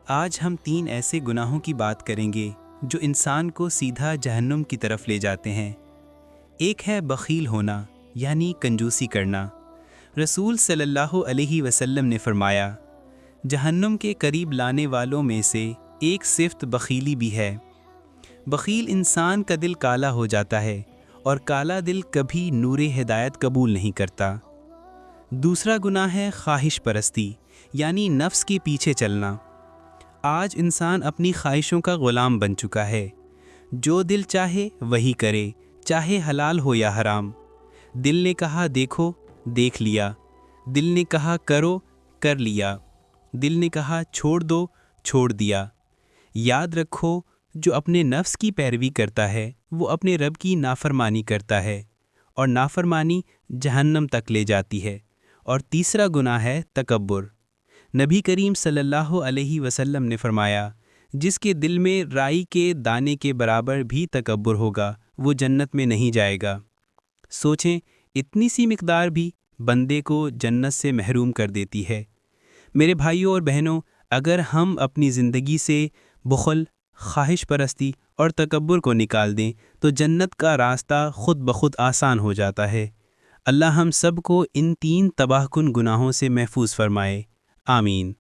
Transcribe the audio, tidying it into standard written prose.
آج ہم 3 ایسے گناہوں کی بات کریں گے جو انسان کو سیدھا جہنم کی طرف لے جاتے ہیں۔ ایک ہے بخیل ہونا، یعنی کنجوسی کرنا۔ رسول صلی اللہ علیہ وسلم نے فرمایا، جہنم کے قریب لانے والوں میں سے ایک صفت بخیلی بھی ہے۔ بخیل انسان کا دل کالا ہو جاتا ہے، اور کالا دل کبھی نور ہدایت قبول نہیں کرتا۔ دوسرا گناہ ہے خواہش پرستی، یعنی نفس کے پیچھے چلنا۔ آج انسان اپنی خواہشوں کا غلام بن چکا ہے۔ جو دل چاہے وہی کرے، چاہے حلال ہو یا حرام۔ دل نے کہا دیکھو، دیکھ لیا۔ دل نے کہا کرو، کر لیا۔ دل نے کہا چھوڑ دو، چھوڑ دیا۔ یاد رکھو، جو اپنے نفس کی پیروی کرتا ہے وہ اپنے رب کی نافرمانی کرتا ہے، اور نافرمانی جہنم تک لے جاتی ہے۔ اور تیسرا گناہ ہے تکبر۔ نبی کریم صلی اللہ علیہ وسلم نے فرمایا، جس کے دل میں رائی کے دانے کے برابر بھی تکبر ہوگا وہ جنت میں نہیں جائے گا۔ سوچیں، اتنی سی مقدار بھی بندے کو جنت سے محروم کر دیتی ہے۔ میرے بھائیوں اور بہنوں، اگر ہم اپنی زندگی سے بخل، خواہش پرستی اور تکبر کو نکال دیں تو جنت کا راستہ خود بخود آسان ہو جاتا ہے۔ اللہ ہم سب کو ان 3 تباہ کن گناہوں سے محفوظ فرمائے، آمین۔